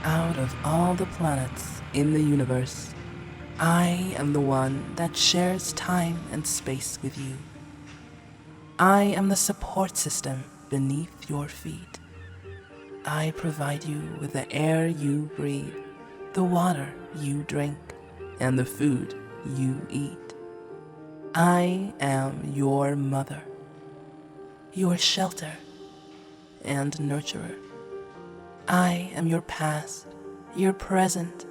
Out of all the planets in the universe, I am the one that shares time and space with you. I am the support system beneath your feet. I provide you with the air you breathe, the water you drink, and the food you eat. I am your mother, your shelter and nurturer. I am your past, your present,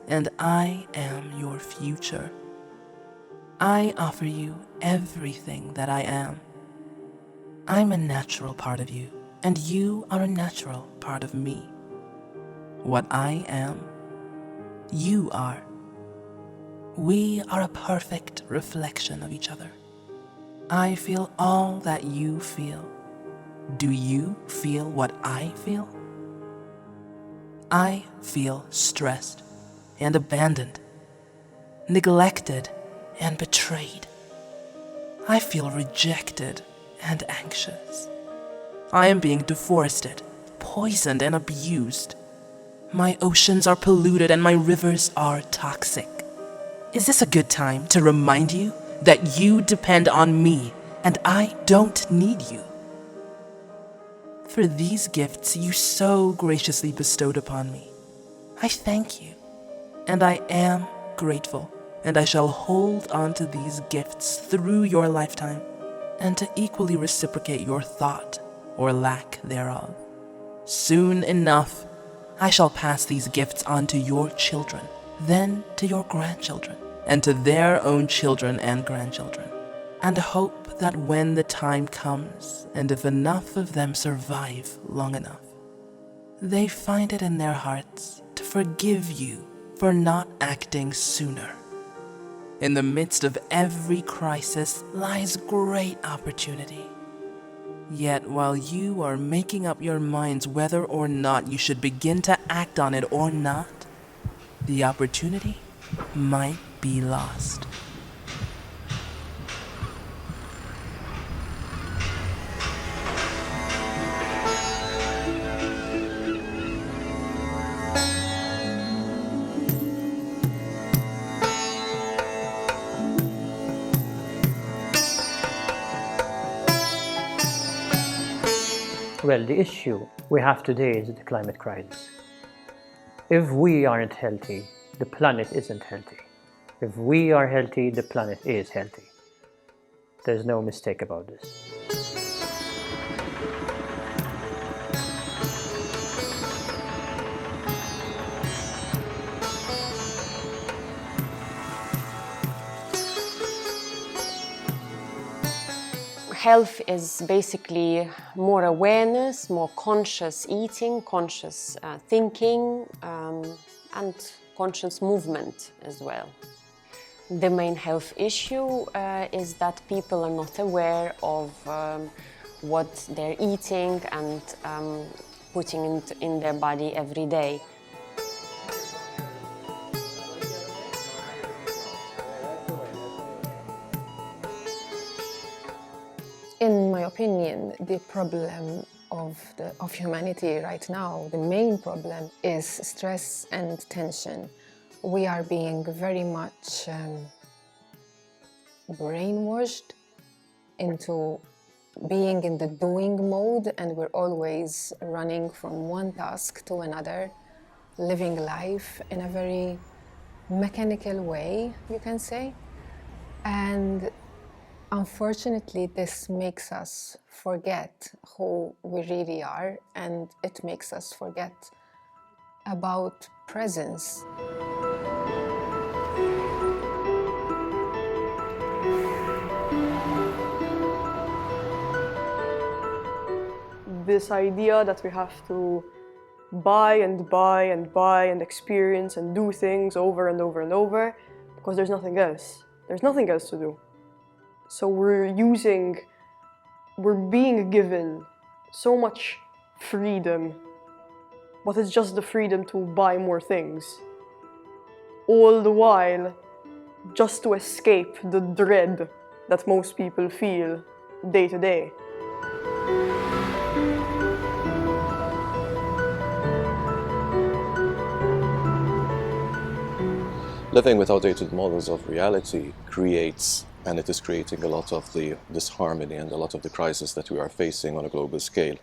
and I am your future. I offer you everything that I am. I'm a natural part of you, and you are a natural part of me. What I am, you are. We are a perfect reflection of each other. I feel all that you feel. Do you feel what I feel? I feel stressed and abandoned, neglected and betrayed. I feel rejected and anxious. I am being deforested, poisoned and abused. My oceans are polluted and my rivers are toxic. Is this a good time to remind you that you depend on me and I don't need you? For these gifts you so graciously bestowed upon me, I thank you, and I am grateful, and I shall hold on to these gifts through your lifetime, and to equally reciprocate your thought or lack thereof. Soon enough, I shall pass these gifts on to your children, then to your grandchildren, and to their own children and grandchildren, and hope that when the time comes, and if enough of them survive long enough, they find it in their hearts to forgive you for not acting sooner. In the midst of every crisis lies great opportunity. Yet while you are making up your minds whether or not you should begin to act on it or not, the opportunity might be lost. Well, the issue we have today is the climate crisis. If we aren't healthy, the planet isn't healthy. If we are healthy, the planet is healthy. There's no mistake about this. Health is basically more awareness, more conscious eating, conscious thinking, and conscious movement as well. The main health issue is that people are not aware of what they're eating and putting in their body every day. In my opinion, the problem of humanity right now, the main problem is stress and tension. We are being very much brainwashed into being in the doing mode, and we're always running from one task to another, living life in a very mechanical way, you can say. And unfortunately, this makes us forget who we really are, and it makes us forget about presence. This idea that we have to buy and buy and buy and experience and do things over and over and over because there's nothing else. There's nothing else to do. So we're being given so much freedom, but it's just the freedom to buy more things. All the while, just to escape the dread that most people feel day to day. Living with outdated models of reality creates, and it is creating a lot of the disharmony and a lot of the crisis that we are facing on a global scale.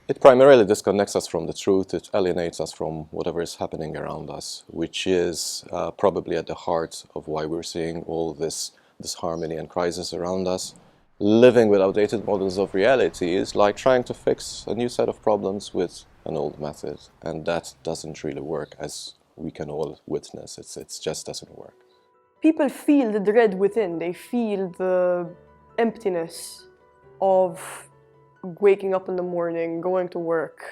It primarily disconnects us from the truth, it alienates us from whatever is happening around us, which is probably at the heart of why we're seeing all this disharmony and crisis around us. Living with outdated models of reality is like trying to fix a new set of problems with an old method, and that doesn't really work, as we can all witness. It just doesn't work. People feel the dread within, they feel the emptiness of waking up in the morning, going to work,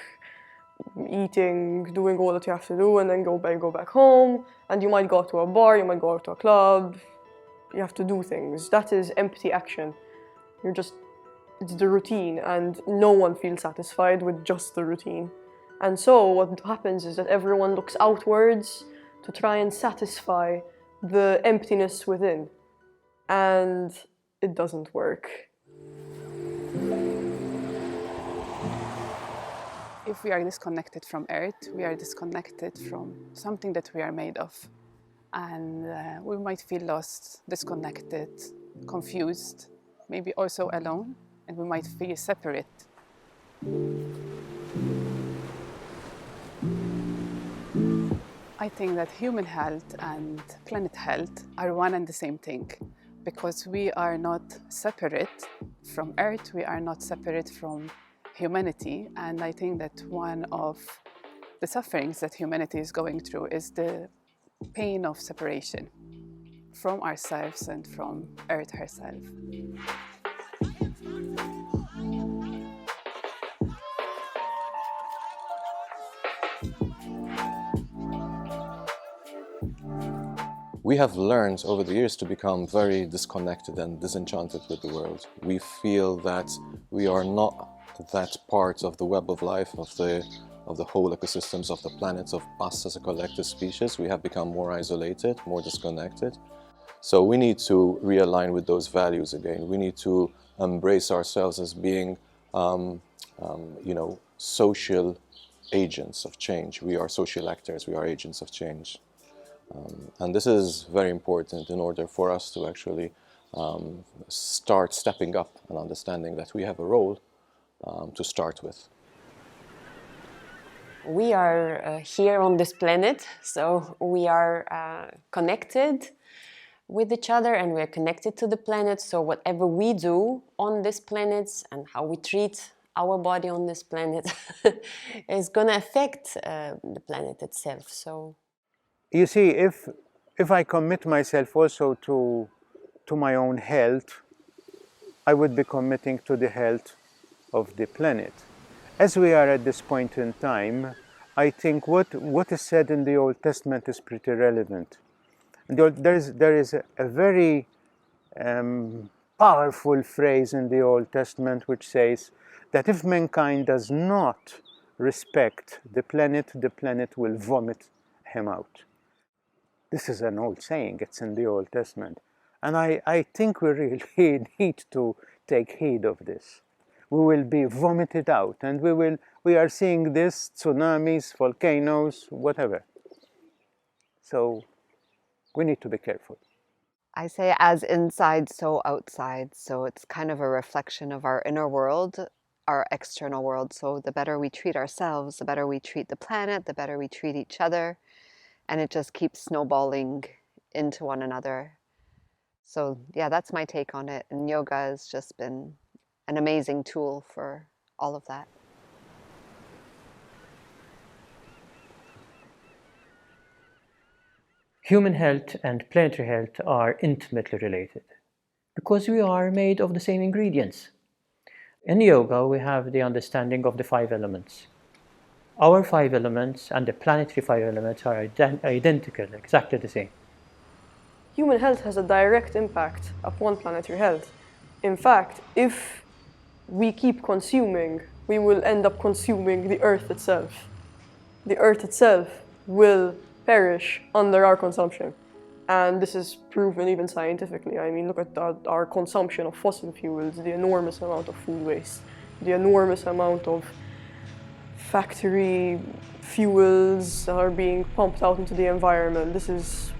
eating, doing all that you have to do, and then go back home, and you might go out to a bar, you might go out to a club, you have to do things. That is empty action. It's the routine, and no one feels satisfied with just the routine. And so what happens is that everyone looks outwards to try and satisfy the emptiness within, and it doesn't work. If we are disconnected from Earth, we are disconnected from something that we are made of. And we might feel lost, disconnected, confused, maybe also alone, and we might feel separate. I think that human health and planet health are one and the same thing, because we are not separate from Earth, we are not separate from humanity, and I think that one of the sufferings that humanity is going through is the pain of separation from ourselves and from Earth herself. We have learned over the years to become very disconnected and disenchanted with the world. We feel that we are not that part of the web of life, of the whole ecosystems of the planet, of us as a collective species. We have become more isolated, more disconnected. So we need to realign with those values again. We need to embrace ourselves as being, social agents of change. We are social actors, we are agents of change. And this is very important in order for us to actually start stepping up and understanding that we have a role to start with. We are here on this planet, so we are connected with each other and we are connected to the planet. So whatever we do on this planet and how we treat our body on this planet is going to affect the planet itself. So, you see, if I commit myself also to my own health, I would be committing to the health of the planet. As we are at this point in time, I think what is said in the Old Testament is pretty relevant. There is a very powerful phrase in the Old Testament which says that if mankind does not respect the planet will vomit him out. This is an old saying, it's in the Old Testament. And I think we really need to take heed of this. We will be vomited out, and we are seeing this, tsunamis, volcanoes, whatever. So we need to be careful. I say as inside, so outside. So it's kind of a reflection of our inner world, our external world. So the better we treat ourselves, the better we treat the planet, the better we treat each other. And it just keeps snowballing into one another. So yeah, that's my take on it. And yoga has just been an amazing tool for all of that. Human health and planetary health are intimately related because we are made of the same ingredients. In yoga, we have the understanding of the 5 elements. Our 5 elements and the planetary 5 elements are identical, exactly the same. Human health has a direct impact upon planetary health. In fact, if we keep consuming, we will end up consuming the Earth itself. The Earth itself will perish under our consumption. And this is proven even scientifically. I mean, look at our consumption of fossil fuels, the enormous amount of food waste, the enormous amount of factory fuels that are being pumped out into the environment. This is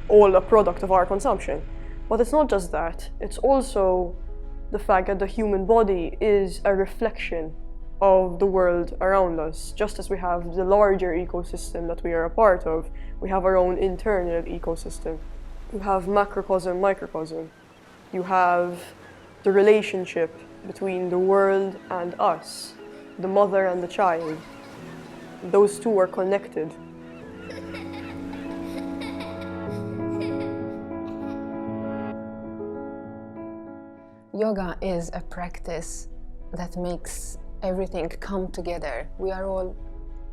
all a product of our consumption. But it's not just that, it's also the fact that the human body is a reflection of the world around us. Just as we have the larger ecosystem that we are a part of, we have our own internal ecosystem. You have macrocosm, microcosm. You have the relationship between the world and us, the mother and the child. Those two are connected. Yoga is a practice that makes everything come together. We are all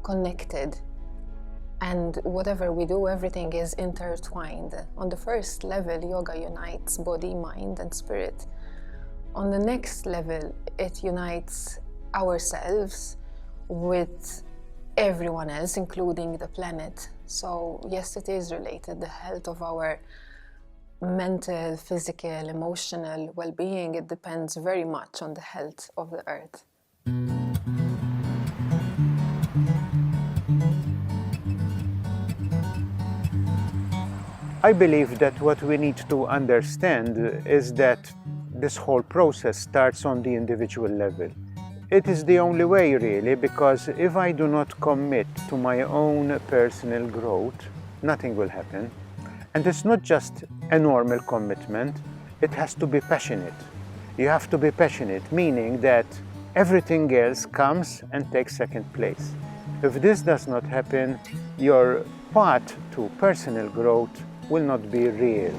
connected, and whatever we do, everything is intertwined. On the first level, yoga unites body, mind, and spirit. On the next level, it unites ourselves with everyone else, including the planet. So yes, it is related. The health of our mental, physical, emotional well-being, it depends very much on the health of the earth. I believe that what we need to understand is that this whole process starts on the individual level. It is the only way, really, because if I do not commit to my own personal growth, nothing will happen. And it's not just a normal commitment, it has to be passionate. You have to be passionate, meaning that everything else comes and takes second place. If this does not happen, your path to personal growth will not be real.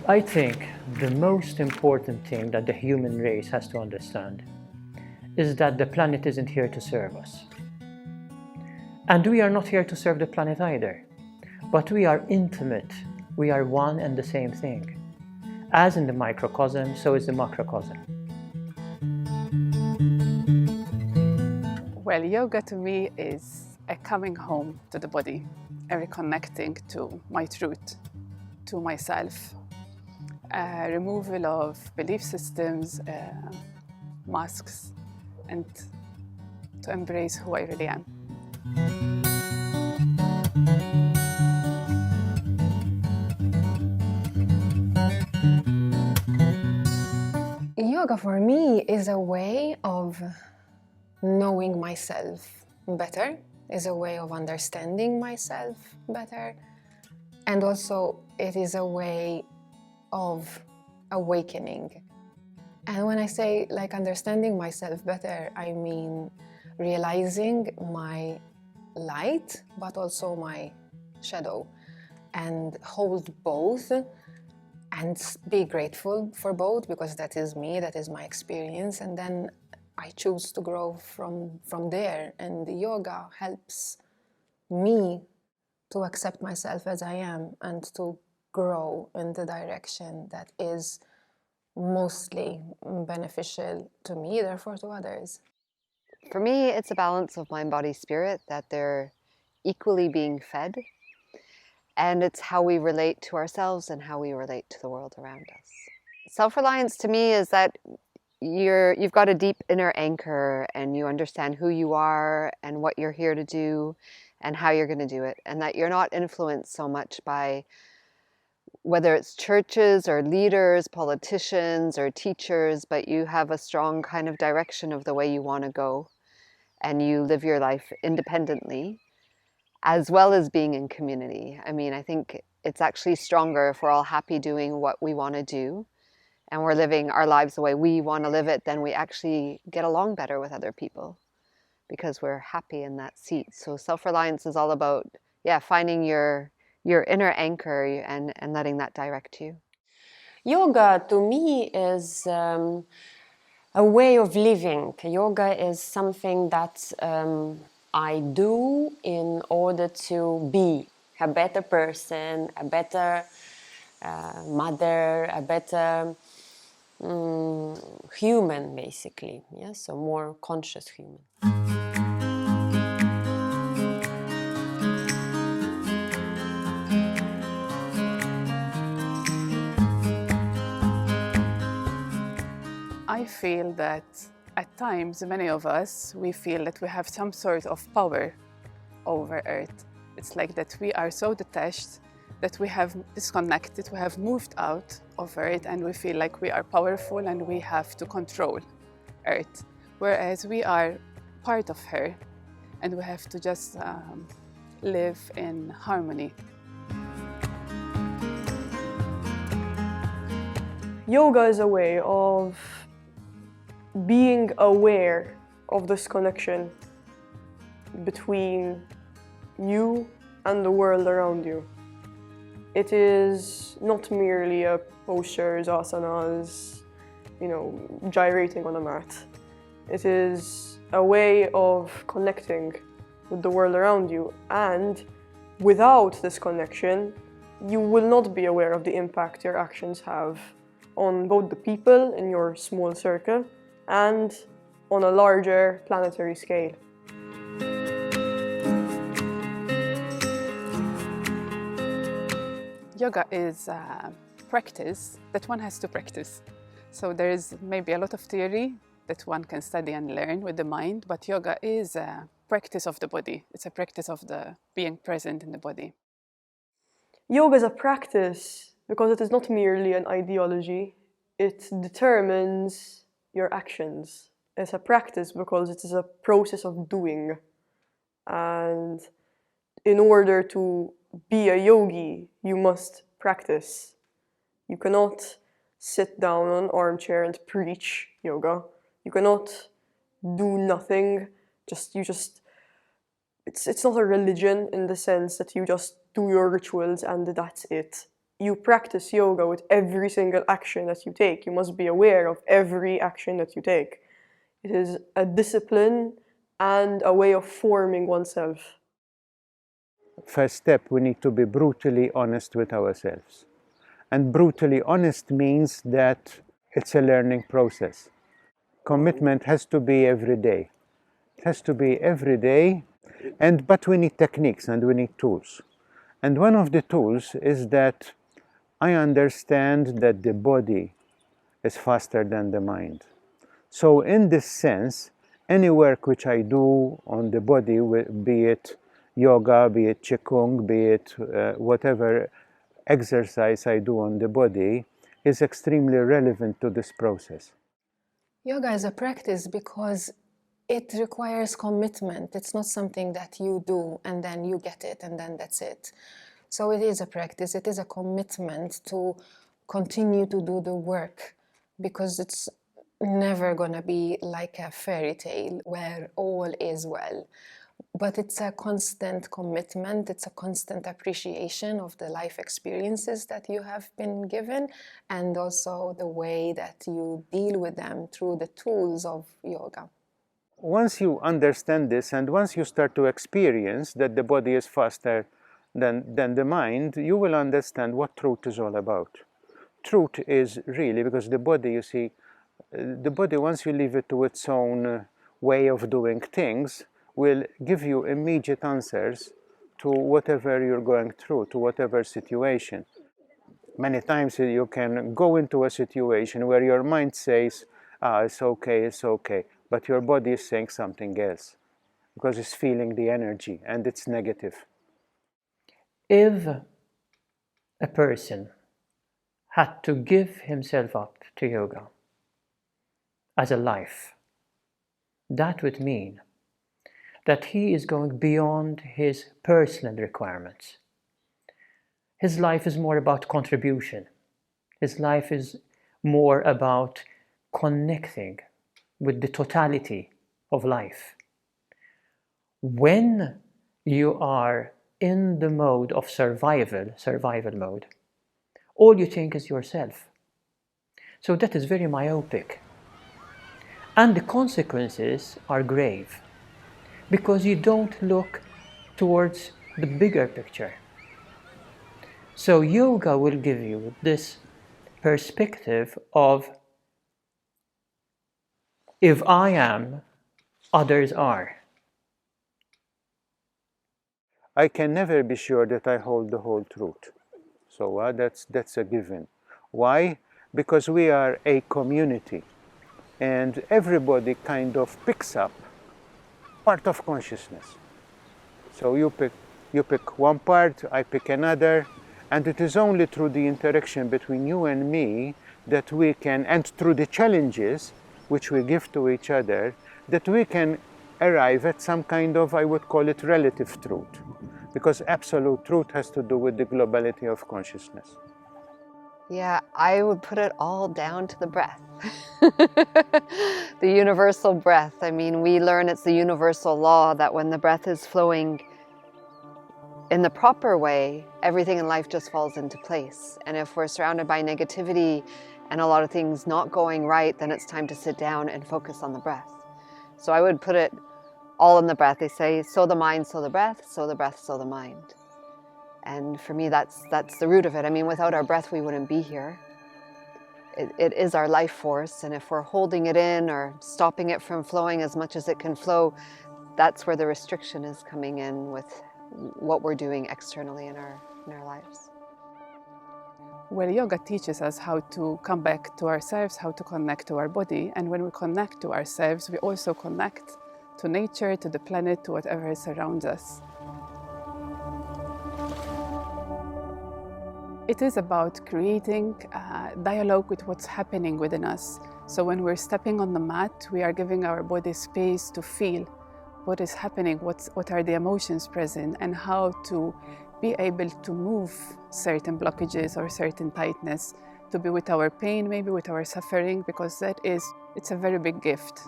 I think the most important thing that the human race has to understand is that the planet isn't here to serve us. And we are not here to serve the planet either. But we are intimate. We are one and the same thing. As in the microcosm, so is the macrocosm. Well, yoga to me is a coming home to the body, a reconnecting to my truth, to myself, a removal of belief systems, masks, and to embrace who I really am. Yoga for me is a way of knowing myself better, is a way of understanding myself better, and also it is a way of awakening. And when I say like understanding myself better, I mean realizing my light, but also my shadow, and hold both and be grateful for both, because that is me, that is my experience, and then I choose to grow from there. And yoga helps me to accept myself as I am and to grow in the direction that is mostly beneficial to me, therefore to others. For me, it's a balance of mind, body, spirit, that they're equally being fed. And it's how we relate to ourselves and how we relate to the world around us. Self-reliance to me is that you've got a deep inner anchor and you understand who you are and what you're here to do and how you're going to do it. And that you're not influenced so much by whether it's churches or leaders, politicians or teachers, but you have a strong kind of direction of the way you want to go. And you live your life independently, as well as being in community. I mean, I think it's actually stronger if we're all happy doing what we want to do and we're living our lives the way we want to live it, then we actually get along better with other people because we're happy in that seat. So self-reliance is all about, finding your inner anchor and letting that direct you. Yoga to me is a way of living. Yoga is something that I do in order to be a better person, a better mother, a better human, basically. Yes, a more conscious human. I feel that at times, many of us, we feel that we have some sort of power over Earth. It's like that we are so detached that we have disconnected, we have moved out of Earth, and we feel like we are powerful and we have to control Earth. Whereas we are part of her and we have to just live in harmony. Yoga is a way of being aware of this connection between you and the world around you. It is not merely a postures, asanas, gyrating on a mat. It is a way of connecting with the world around you, and without this connection, you will not be aware of the impact your actions have on both the people in your small circle and on a larger planetary scale. Yoga is a practice that one has to practice. So there is maybe a lot of theory that one can study and learn with the mind, but yoga is a practice of the body. It's a practice of the being present in the body. Yoga is a practice because it is not merely an ideology. It determines your actions. It's a practice because it is a process of doing. And in order to be a yogi, you must practice. You cannot sit down on an armchair and preach yoga. You cannot do nothing. It's not a religion in the sense that you just do your rituals and that's it. You practice yoga with every single action that you take. You must be aware of every action that you take. It is a discipline and a way of forming oneself. First step, we need to be brutally honest with ourselves. And brutally honest means that it's a learning process. Commitment has to be every day. It has to be every day, but we need techniques and we need tools. And one of the tools is that I understand that the body is faster than the mind. So in this sense, any work which I do on the body, be it yoga, be it qigong, be it whatever exercise I do on the body, is extremely relevant to this process. Yoga is a practice because it requires commitment. It's not something that you do and then you get it and then that's it. So it is a practice, it is a commitment to continue to do the work, because it's never gonna be like a fairy tale where all is well. But it's a constant commitment, it's a constant appreciation of the life experiences that you have been given, and also the way that you deal with them through the tools of yoga. Once you understand this, and once you start to experience that the body is faster than the mind, you will understand what truth is all about. Truth is really, because the body, you see, the body, once you leave it to its own way of doing things, will give you immediate answers to whatever you're going through, to whatever situation. Many times you can go into a situation where your mind says, it's okay, but your body is saying something else, because it's feeling the energy and it's negative. If a person had to give himself up to yoga as a life, that would mean that he is going beyond his personal requirements. His life is more about contribution. His life is more about connecting with the totality of life. When you are in the mode of survival mode, all you think is yourself. So that is very myopic. And the consequences are grave, because you don't look towards the bigger picture. So yoga will give you this perspective of, if I am, others are. I can never be sure that I hold the whole truth. So that's a given. Why? Because we are a community. and everybody kind of picks up part of consciousness. So you pick one part, I pick another, and it is only through the interaction between you and me that we can, and through the challenges which we give to each other, that we can arrive at some kind of, I would call it, relative truth. Because absolute truth has to do with the globality of consciousness. Yeah, I would put it all down to the breath. The universal breath. I mean, we learn it's the universal law that when the breath is flowing in the proper way, everything in life just falls into place. And if we're surrounded by negativity and a lot of things not going right, then it's time to sit down and focus on the breath. So I would put it all in the breath. They say, sow the mind, sow the breath, sow the breath, sow the mind. And for me, that's the root of it. I mean, without our breath, we wouldn't be here. It is our life force, and if we're holding it in or stopping it from flowing as much as it can flow, that's where the restriction is coming in with what we're doing externally in our lives. Well, yoga teaches us how to come back to ourselves, how to connect to our body, and when we connect to ourselves, we also connect to nature, to the planet, to whatever surrounds us. It is about creating a dialogue with what's happening within us. So when we're stepping on the mat, we are giving our body space to feel what is happening, what are the emotions present, and how to be able to move certain blockages or certain tightness, to be with our pain, maybe with our suffering, because it's a very big gift.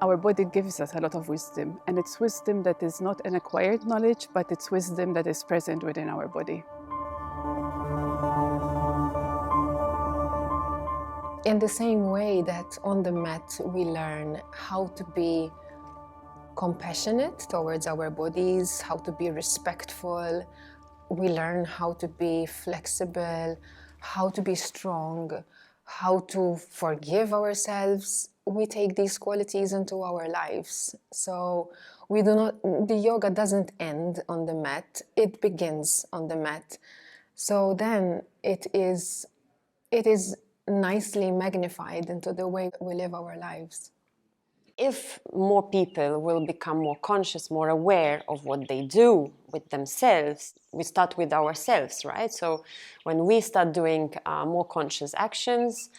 Our body gives us a lot of wisdom, and it's wisdom that is not an acquired knowledge, but it's wisdom that is present within our body. In the same way that on the mat we learn how to be compassionate towards our bodies, how to be respectful, we learn how to be flexible, how to be strong, how to forgive ourselves. We take these qualities into our lives. So the yoga doesn't end on the mat, it begins on the mat. So then it is nicely magnified into the way we live our lives. If more people will become more conscious, more aware of what they do with themselves, we start with ourselves, right? So when we start doing more conscious actions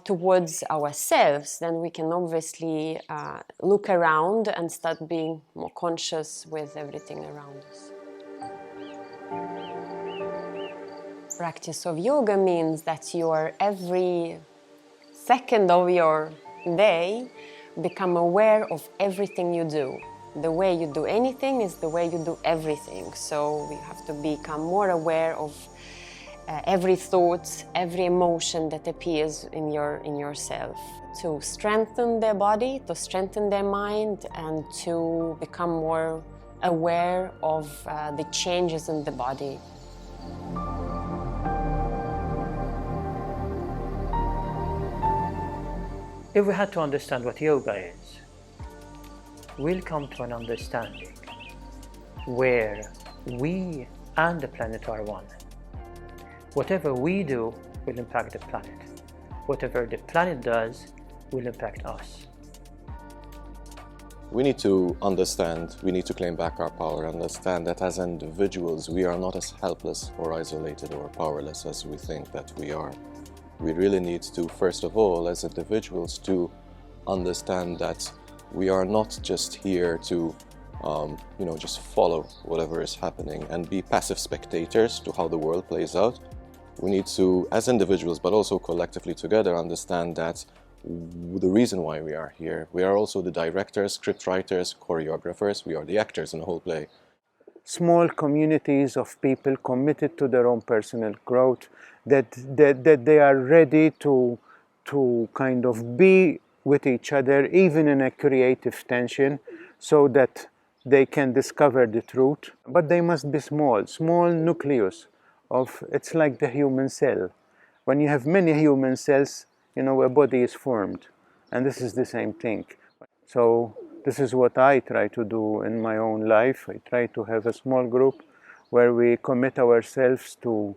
towards ourselves, then we can obviously look around and start being more conscious with everything around us. Practice of yoga means that every second of your day become aware of everything you do. The way you do anything is the way you do everything. So we have to become more aware of every thought, every emotion that appears in yourself. To strengthen their body, to strengthen their mind, and to become more aware of the changes in the body. If we had to understand what yoga is, we'll come to an understanding where we and the planet are one. Whatever we do will impact the planet. Whatever the planet does will impact us. We need to understand, we need to claim back our power, understand that as individuals we are not as helpless or isolated or powerless as we think that we are. We really need to, first of all, as individuals, to understand that we are not just here to, just follow whatever is happening and be passive spectators to how the world plays out. We need to, as individuals, but also collectively together, understand that the reason why we are here, we are also the directors, script writers, choreographers, we are the actors in the whole play. Small communities of people committed to their own personal growth, that they are ready to kind of be with each other, even in a creative tension, so that they can discover the truth. But they must be small nucleus of, it's like the human cell. When you have many human cells, a body is formed, and this is the same thing. So this is what I try to do in my own life. I try to have a small group where we commit ourselves to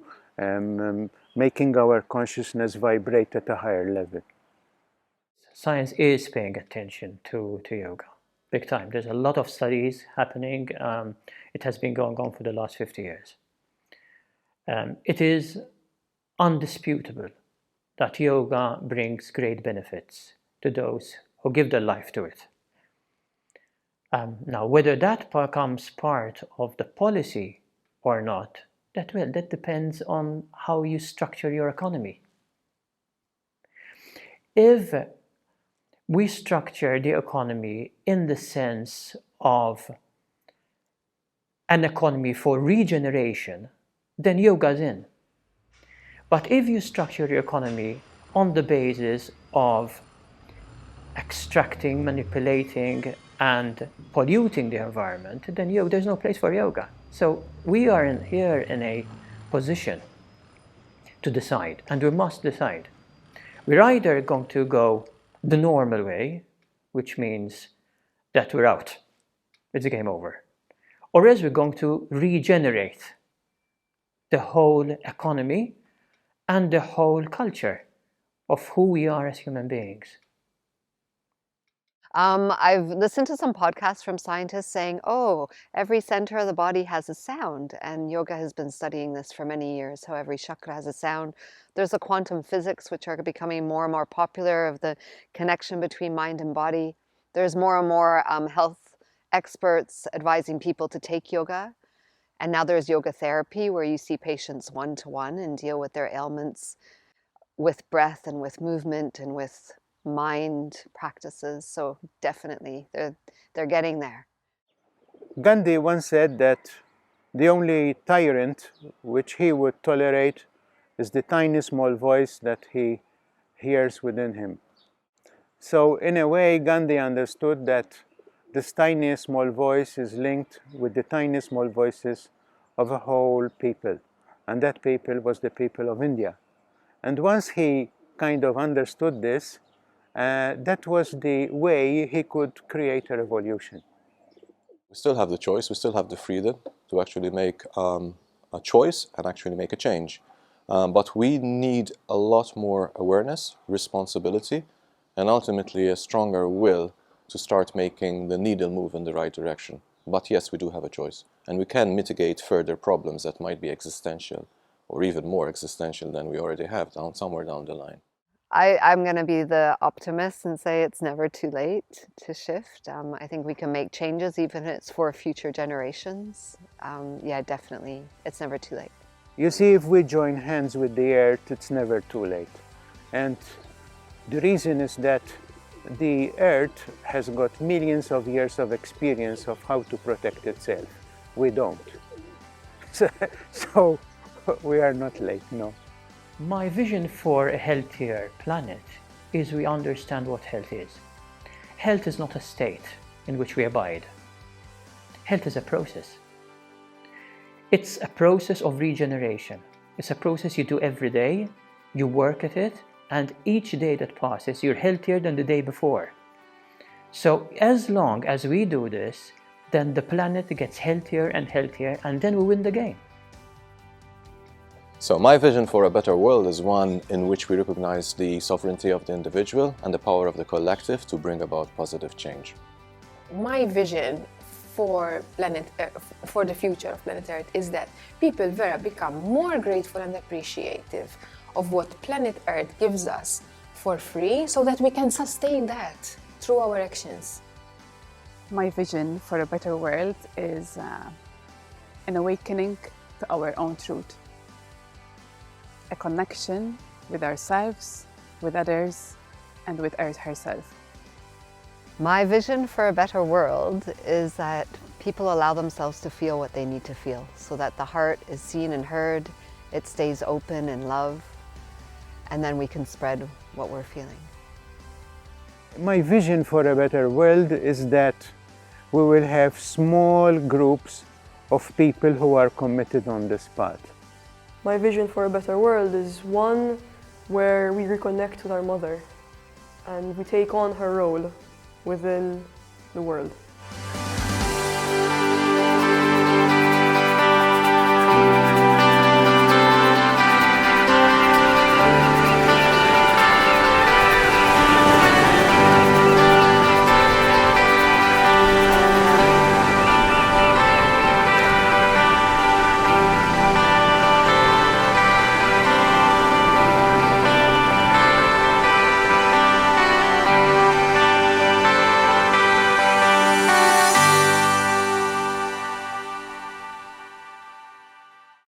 making our consciousness vibrate at a higher level. Science is paying attention to yoga, big time. There's a lot of studies happening. It has been going on for the last 50 years. It is undisputable that yoga brings great benefits to those who give their life to it. Now, whether that becomes part of the policy or not, that depends on how you structure your economy. If we structure the economy in the sense of an economy for regeneration, then yoga's in. But if you structure your economy on the basis of extracting, manipulating, and polluting the environment, then there's no place for yoga. So we are here in a position to decide, and we must decide. We're either going to go the normal way, which means that we're out, it's a game over, or else we're going to regenerate the whole economy and the whole culture of who we are as human beings. I've listened to some podcasts from scientists saying, oh, every center of the body has a sound, and yoga has been studying this for many years, how every chakra has a sound. There's a quantum physics, which are becoming more and more popular, of the connection between mind and body. There's more and more health experts advising people to take yoga. And now there's yoga therapy, where you see patients one-to-one and deal with their ailments with breath and with movement and with mind practices. So definitely they're getting there. Gandhi once said that the only tyrant which he would tolerate is the tiny small voice that he hears within him. So in a way, Gandhi understood that this tiny small voice is linked with the tiny small voices of a whole people, and that people was the people of India. And once he kind of understood this, that was the way he could create a revolution. We still have the choice, we still have the freedom to actually make a choice and actually make a change. But we need a lot more awareness, responsibility, and ultimately a stronger will to start making the needle move in the right direction. But yes, we do have a choice, and we can mitigate further problems that might be existential, or even more existential than we already have somewhere down the line. I'm going to be the optimist and say it's never too late to shift. I think we can make changes, even if it's for future generations. Yeah, definitely, it's never too late. You see, if we join hands with the earth, it's never too late. And the reason is that the earth has got millions of years of experience of how to protect itself. We don't. So we are not late, no. My vision for a healthier planet is we understand what health is. Health is not a state in which we abide. Health is a process. It's a process of regeneration. It's a process you do every day, you work at it, and each day that passes, you're healthier than the day before. So as long as we do this, then the planet gets healthier and healthier, and then we win the game. So my vision for a better world is one in which we recognize the sovereignty of the individual and the power of the collective to bring about positive change. My vision for the future of planet Earth is that people will become more grateful and appreciative of what planet Earth gives us for free, so that we can sustain that through our actions. My vision for a better world is an awakening to our own truth, a connection with ourselves, with others, and with Earth herself. My vision for a better world is that people allow themselves to feel what they need to feel, so that the heart is seen and heard, it stays open in love, and then we can spread what we're feeling. My vision for a better world is that we will have small groups of people who are committed on this path. My vision for a better world is one where we reconnect with our mother and we take on her role within the world.